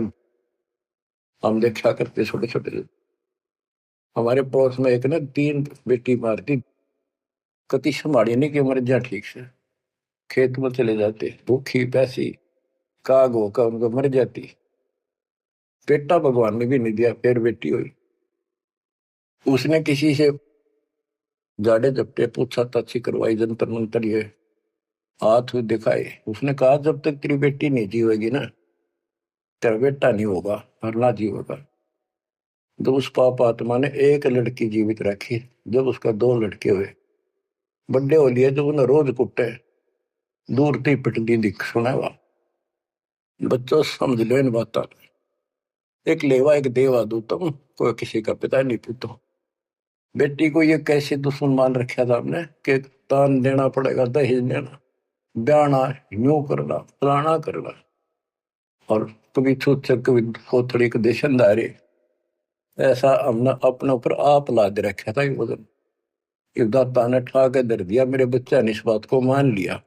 S1: हम देखा करते छोटे छोटे। हमारे पड़ोस में एक ने 3 बेटी मार दी, कति संभाली नहीं कि मर जा ठीक से, खेत में चले जाते भूखी पैसी, काग होकर उनको मर जाती। बेटा भगवान ने भी नहीं दिया, फिर बेटी हुई। उसने किसी से जाड़े झपटे पूछा ताछी करवाई, जंतर मंतर ये हाथ दिखाए। उसने कहा जब तक तेरी बेटी नहीं जीवेगी ना, तेरा बेटा नहीं होगा, मरना जीवेगा। जब उस पाप आत्मा ने एक लड़की जीवित रखी, जब उसका 2 लड़के हुए, बड्डे हो लिए, जब उन्हें रोज कुटे, दूर थी पिटती दिख सुना। बच्चों समझ लो इन बात। एक लेवा एक देवा दूतम, कोई किसी का पिता नहीं पूतो। बेटी को ये कैसे दुश्मन मान रखा था हमने कि दान देना पड़ेगा, दहेज देना, ब्याना, यूं करना, फलाना करना, और कभी छूत कभी कोथड़ी के देशनदारी। ऐसा हमने अपने ऊपर आप लाद रखा था। वजन दाता ने ठा के दर दिया, मेरे बच्चा ने इस बात को मान लिया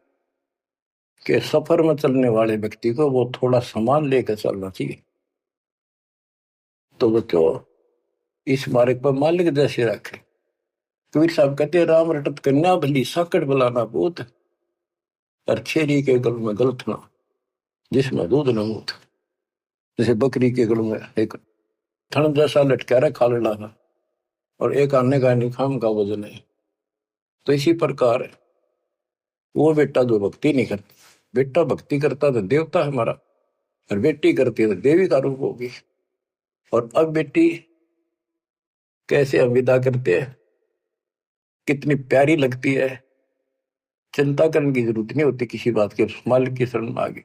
S1: कि सफर में चलने वाले व्यक्ति को वो थोड़ा सामान लेकर चलना चाहिए। तो बच्चों, इस मार्ग पर मालिक जैसे रखे। कबीर साहब कहते हैं, राम रटत कन्या भली साकट बुलाना बहुत, और छेरी के गल में गलथना जिसमें दूध न मूत। जैसे बकरी के गल में एक थन जैसा लटका रहा खाल डाला, और एक आने का निखाम का वजन है। तो इसी प्रकार वो बेटा जो भक्ति नहीं करता, बेटा भक्ति करता तो देवता है हमारा, और बेटी करती है तो देवी का रूप होगी। और अब बेटी कैसे हम विदा करते हैं, कितनी प्यारी लगती है, चिंता करने की जरूरत नहीं होती किसी बात की, मालिक की शरण में आ गई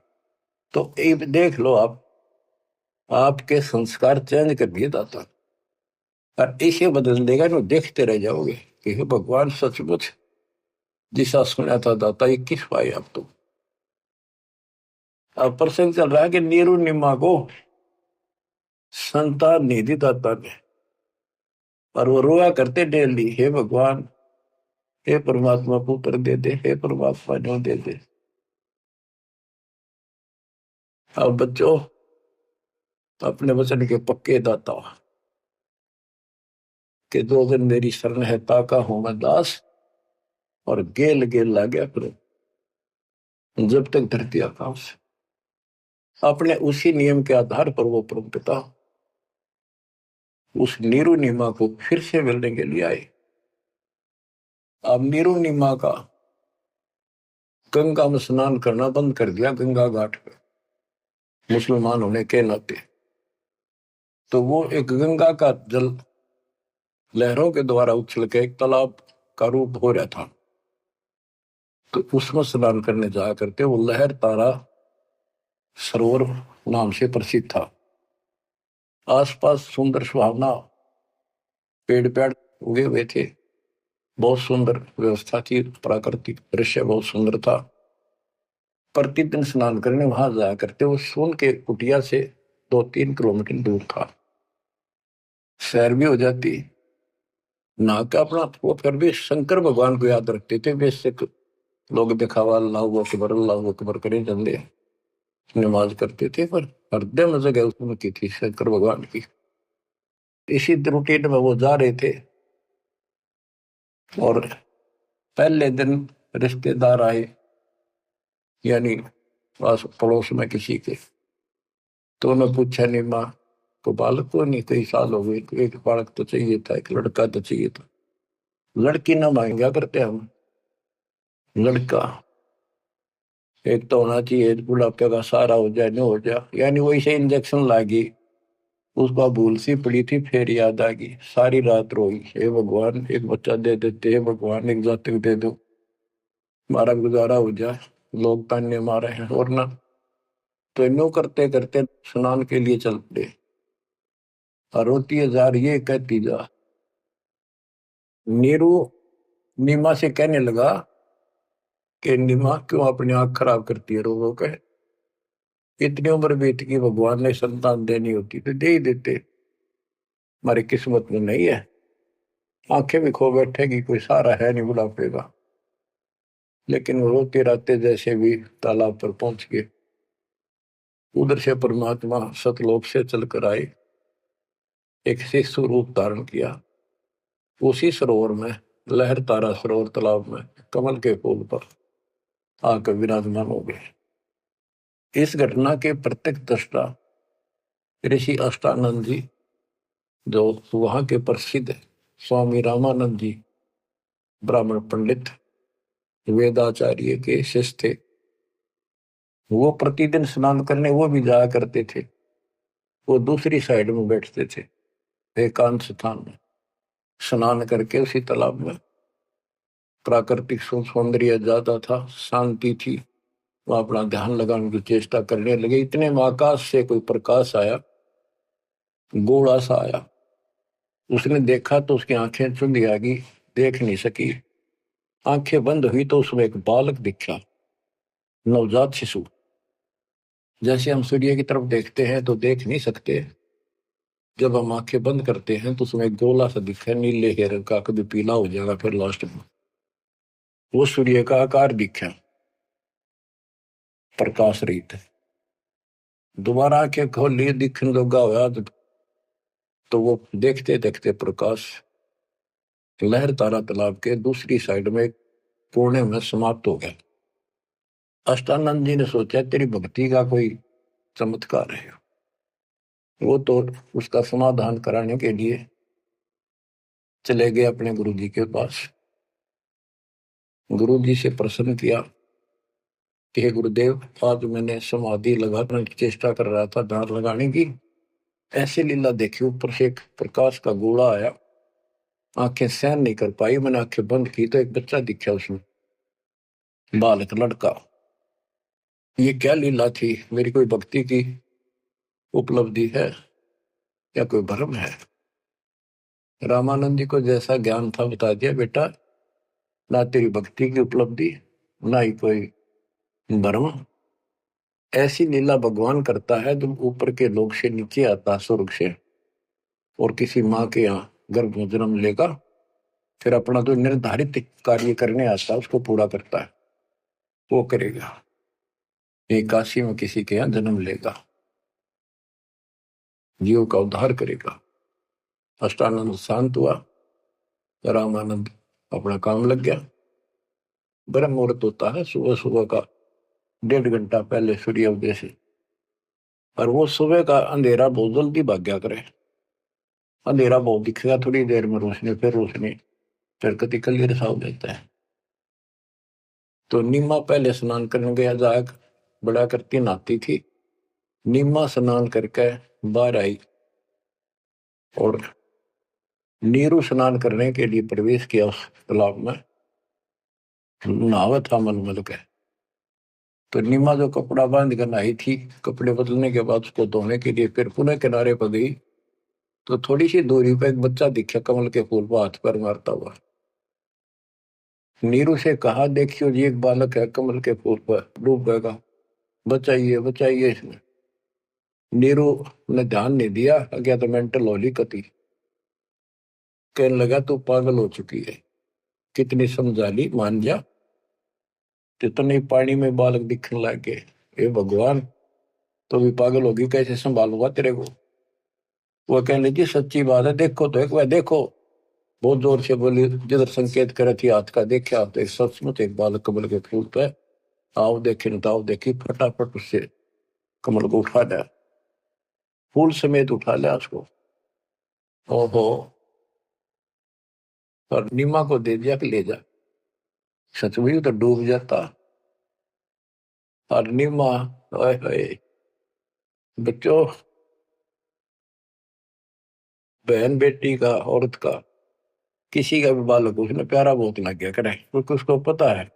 S1: तो एक देख लो आप, आपके संस्कार चेंज कर दिए दाता, और इसे बदल देगा ना, देखते रह जाओगे कि हे भगवान सचमुच जिसा सुना था दाता ये किस पाए आप। तो अब प्रसंग चल रहा है कि नीरू निम्मा को संतान नहीं दी दाता ने, और वो रोया करते डेली, हे भगवान, हे परमात्मा पुत्र दे दे, हे परमात्मा जो दे दे। अब बच्चों अपने वचन के पक्के दाता, कि दो दिन मेरी शरण है ताका हूं मैं दास, और गेल गेल ला गया करो जब तक धरती आकाश। अपने उसी नियम के आधार पर वो परम पिता उस नीरू नीमा को फिर से मिलने के लिए आए। अब नीरू नीमा का गंगा में स्नान करना बंद कर दिया, गंगा घाट पे मुसलमान होने के नाते। तो वो एक गंगा का जल लहरों के द्वारा उछल के एक तालाब का रूप हो रहा था, तो उसमें स्नान करने जाया करते। वो लहर तारा सरोवर नाम से प्रसिद्ध था। आसपास सुंदर सुहावना पेड़ पेड़ उगे हुए थे, बहुत सुंदर व्यवस्था थी, प्राकृतिक दृश्य बहुत सुंदर था। प्रतिदिन स्नान करने वहां जाया करते। वो सोन के कुटिया से 2-3 किलोमीटर दूर था, सैर भी हो जाती, नहा के अपना वो फिर भी शंकर भगवान को याद रखते थे। बेसिक लोग दिखावा अल्लाह अकबर करे चंदे नमाज करते थे, पर हृदय में जगह उसमें की थी शंकर भगवान की। इसी रूटीन में वो जा रहे थे, और पहले दिन रिश्तेदार आए, यानी पास पड़ोस में किसी के। तो उन्होंने पूछा, नहीं माँ को बालक को नहीं, कई साल हो गए, एक बालक तो चाहिए था, एक लड़का तो चाहिए था। लड़की ना मांगा करते हम, लड़का एक तो होना चाहिए, बुढ़ापे का सहारा हो जाए, नहीं हो जाए। यानी वही से इंजेक्शन लागी, उसका भूल सी पड़ी थी, फिर याद आ गई, सारी रात रोई, हे भगवान एक बच्चा दे देते, हे भगवान एक जातक दे दो, हमारा गुजारा हो जाए, लोग ताने मारे हैं। और ना तो इनो करते करते स्नान के लिए चल पड़े, और रोती है जा रही है, कहती जा। नीरू नीमा से कहने लगा कि नीमा क्यों अपनी आंख खराब करती है, रोगों के इतनी उम्र बीत की, भगवान ने संतान देनी होती तो दे ही देते, हमारी किस्मत में नहीं है, आंखें भी खो बैठेगी, कोई सहारा है नहीं बुढ़ापे का। लेकिन वो रोते रहते जैसे भी तालाब पर पहुंच गए। उधर से परमात्मा सतलोक से चलकर आए, एक शिशु रूप धारण किया, उसी सरोवर में, लहर तारा सरोवर तालाब में कमल के फूल पर आकर विराजमान हो गए। इस घटना के प्रत्यक्ष दृष्टा ऋषि अष्टानंद जी, जो वहां के प्रसिद्ध स्वामी रामानंद जी ब्राह्मण पंडित वेदाचार्य के शिष्य थे, वो प्रतिदिन स्नान करने वो भी जाया करते थे। वो दूसरी साइड में बैठते थे, एकांत स्थान में स्नान करके, उसी तालाब में प्राकृतिक सौंदर्य ज्यादा था, शांति थी, वो अपना ध्यान लगाने की चेष्टा करने लगे। इतने में आकाश से कोई प्रकाश आया, गोला सा आया। उसने देखा तो उसकी आंखें चुंधी आ गई, देख नहीं सकी। आंखें बंद हुई तो उसमें एक बालक दिखा, नवजात शिशु। जैसे हम सूर्य की तरफ देखते हैं तो देख नहीं सकते, जब हम आंखें बंद करते हैं तो उसमें एक गोला सा दिखा, नीले के रंग का, कभी पीला हो जाएगा, फिर लास्ट में वो सूर्य का आकार दिखा, प्रकाश रहित। दोबारा आंखें खोल लिए, दिखने लगा हुआ तो तो वो देखते देखते प्रकाश लहर तारा तालाब के दूसरी साइड में कोने में समाप्त हो गया। अष्टानंद जी ने सोचा तेरी भक्ति का कोई चमत्कार है। वो तो उसका समाधान कराने के लिए चले गए अपने गुरु जी के पास। गुरु जी से प्रश्न किया कि हे गुरुदेव, आज मैंने समाधि लगाने की चेष्टा कर रहा था, ध्यान लगाने की, ऐसी लीला देखी, ऊपर से एक प्रकाश का गोला आया, आंखें सहन नहीं कर पाई, मैंने आंखें बंद की तो एक बच्चा दिखा उसमें, बालक लड़का। ये क्या लीला थी? मेरी कोई भक्ति की उपलब्धि है या कोई भ्रम है? रामानंद जी को जैसा ज्ञान था बता दिया, बेटा ना तेरी भक्ति की उपलब्धि ना ही कोई भ्रम। ऐसी लीला भगवान करता है जब ऊपर के लोक से नीचे आता, स्वर्ग से, और किसी माँ के यहाँ गर्भ में जन्म लेगा, फिर अपना जो निर्धारित कार्य करने आता है उसको पूरा करता है, वो करेगा। एक काशी में किसी के यहाँ जन्म लेगा, जीव का उद्धार करेगा। अष्टानंद शांत हुआ, रामानंद अपना काम लग गया। ब्रह्म मुहूर्त होता है सुबह सुबह का 1.5 घंटा पहले सूर्य उदय से, और वो सुबह का अंधेरा बहुत जल्दी भाग गया करे। अंधेरा बहुत दिखेगा, थोड़ी देर में रोशनी, फिर रोशनी, फिर कति क्लियर सा हो जाता है। तो नीमा पहले स्नान करने गया, जाग बड़ा करती नहाती थी। नीमा स्नान करके बाहर आई और नीरू स्नान करने के लिए प्रवेश किया उस तालाब में। नहावा था मलमल के। तो नीमा जो कपड़ा बांध कर नहाई थी, कपड़े बदलने के बाद उसको धोने के लिए फिर पुनः किनारे पर गई, तो थोड़ी सी दूरी पर एक बच्चा दिखा कमल के फूल पर हाथ पर मारता हुआ। नीरू से कहा, देखियो जी एक बालक है कमल के फूल पर डूब गएगा, बचाइए बचाइए इसमें। नीरू ने ध्यान नहीं दिया, अज्ञा तो मेंटल होली कती, कहने लगा तू पागल हो चुकी है, कितनी समझा ली, मान जा। कितने पानी में बालक दिखने लग गए, हे भगवान, तो भी पागल होगी, कैसे संभालूंगा तेरे को? वो कहने लगी सच्ची बात है, देखो तो एक बार देखो। बहुत जोर से बोली, जिधर संकेत करे थी हाथ का, देखा तो एक सचमुच एक बालक कमल के फूल पे, आओ देखे न ताओ देखी, फटाफट उससे कमल को उठा लिया, फूल समेत उठा लिया उसको। ओहो, और नीमा को दे दिया कि ले जा। सच में तो डूब जाता। और नीमा, ओए होए, बच्चों, बहन बेटी का, औरत का, किसी का भी बालक उसने प्यारा बहुत लग गया करे, क्योंकि उसको पता है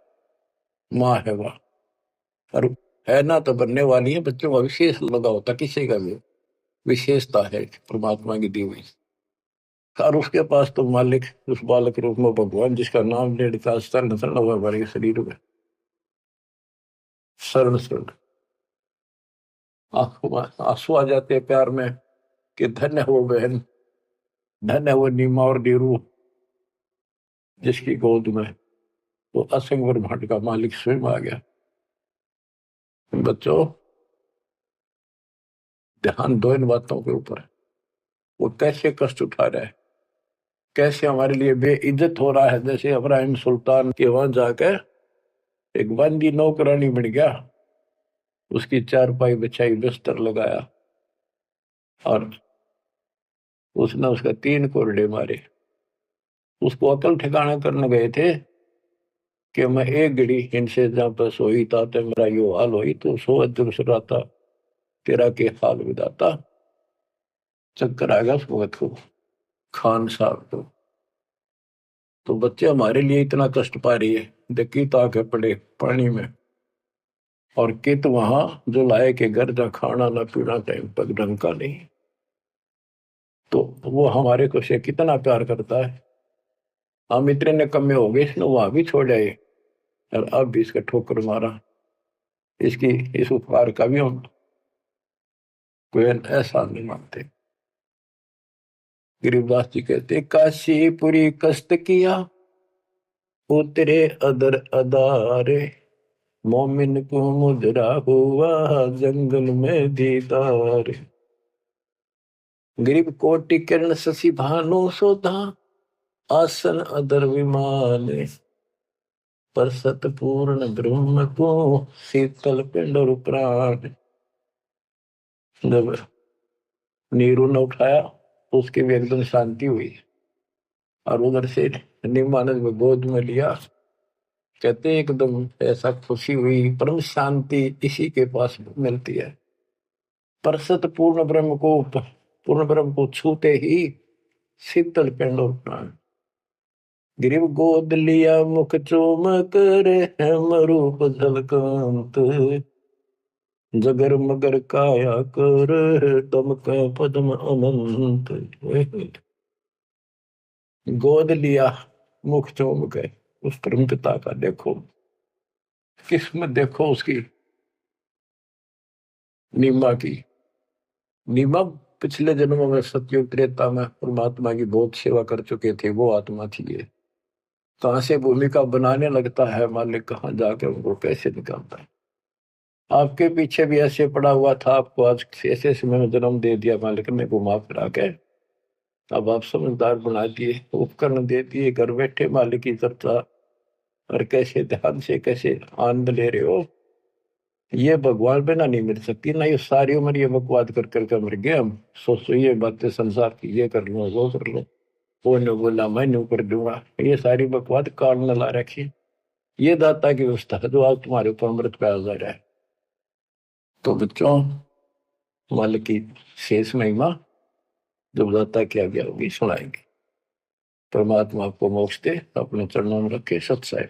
S1: माँ है वह, और है ना तो बनने वाली है। बच्चों का विशेष लगा होता, किसी का भी विशेषता है परमात्मा की दी हुई। और उसके पास तो मालिक उस बालक रूप में भगवान, जिसका नाम ले लिखा शरण शरण हुआ हमारे शरीर में, शरण शरण। आंसू आ जाते हैं प्यार में कि धन्य है वो बहन, धन्य है वो नीमा और नीरू, जिसकी गोद में वो असंग ब्रह्मांड का मालिक स्वयं आ गया। बच्चों, ध्यान दो इन बातों के ऊपर। वो कैसे कष्ट उठा रहा है, कैसे हमारे लिए बेइज्जत हो रहा है। जैसे इब्राहिम सुल्तान के वहां जाकर एक बंदी नौकरानी बन गया, उसकी चारपाई बिछाई, बिस्तर लगाया, और उसने उसका 3 कोरडे मारे। उसको अकल ठिकाना करने गए थे कि मैं एक घड़ी इनसे जहां पर सोई था तो मेरा यो हाल होई, तो सो दुसराता तेरा के हाल विदाता। चक्कर आ गया उस वक्त को, खान साहब को। तो बच्चे हमारे लिए इतना कष्ट पा रही है, देखी ताके पड़े पानी में, और कित वहां जो लाए के घर जा खाना ना पीना टाइम पर ढंग का नहीं। तो वो हमारे को से कितना प्यार करता है। हम इतने निकम्मे हो गए, इसने वहां भी छोड़ आए और अब भी इसका ठोकर मारा। इसकी इस उपकार का भी हम कोई ऐसा नहीं मानते। गरीबदास जी कहते, काशीपुरी कष्ट किया उतरे अदर अदारे, मोमिन को मुद्रा हुआ जंगल में दीदार। गरीब कोटि किरण शशि भानु सोधा, आसन अदर विमान, पर सतपूर्ण ब्रह्म को शीतल पिंड और प्राण। जब नीरू ने उठाया तो उसकी भी एकदम शांति हुई, और उधर से निमानंद में गोद में लिया। कहते एकदम ऐसा खुशी हुई, परम शांति इसी के पास मिलती है। पर सतपूर्ण ब्रह्म को, पूर्ण ब्रह्म को छूते ही शीतल पिंड और प्राण। गिरिव गोद लिया मुख चूम कर, हेम रूप झलकांत, जगर मगर काया कर, दमक पद्म अनंत। गोद लिया मुख चूम के उस परम पिता का, देखो किस्मत, देखो उसकी नीमा की। नीमा पिछले जन्मों में सतयुग त्रेता में परमात्मा की बहुत सेवा कर चुके थे, वो आत्मा थी ये। कहां से भूमिका बनाने लगता है मालिक, कहाँ जाके उनको कैसे निकालता है। आपके पीछे भी ऐसे पड़ा हुआ था, आपको आज ऐसे समय में जन्म दे दिया मालिक ने घुमा फिरा के। अब आप समझदार बना दिए, उपकरण दे दिए, घर बैठे मालिक की चर्चा, और कैसे ध्यान से कैसे आनंद ले रहे हो। ये भगवान बिना नहीं मिल सकती ना। ये सारी उम्र ये बकवाद कर करके मर गए हम। सोचो ये बातें संसार की, ये कर लो वो कर लो, वो ने बोला मैं न्यू कर दूंगा, ये सारी बकवाद कान न ला रखी। ये दाता की व्यवस्था है जो आज तुम्हारे ऊपर अमृत पे आ जा रहा है। तो बच्चों, मालिक की शेष महिमा जब दाता की आज्ञा होगी सुनाएंगे। परमात्मा आपको मोक्ष दे, अपने चरणों में रखे। सत्संग।